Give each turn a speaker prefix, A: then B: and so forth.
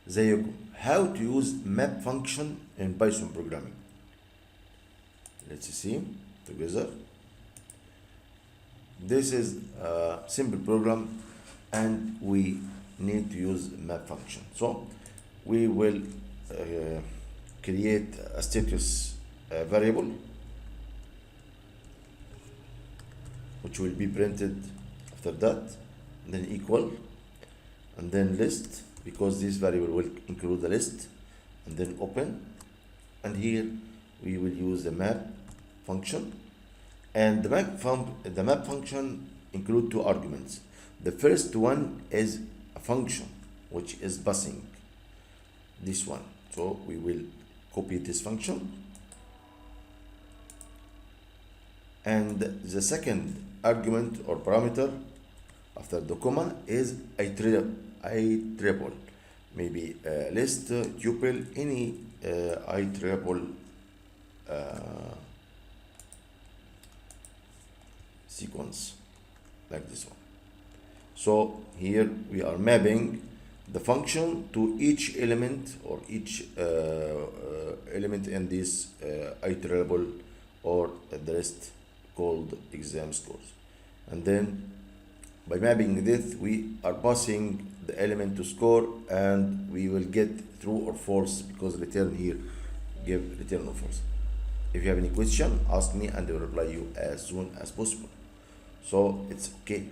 A: زيكم. How to use map function in Python programming. Let's see together. This is a simple program and we need to use map function. So we will create a status variable which will be printed after that, and then equal, and then list, because this variable will include the list, and then open, and here we will use the map function. And the map function include two arguments. The first one is a function which is passing this one, so we will copy this function, and the second argument or parameter after the comma is a triple, maybe list, tuple, any I triple sequence like this one. So here we are mapping the function to each element or each element in this iterable or the rest called exam scores. And then by mapping this we are passing the element to score, and we will get true or false, because return here give return or false. If you have any question, ask me and I will reply you as soon as possible. So it's okay.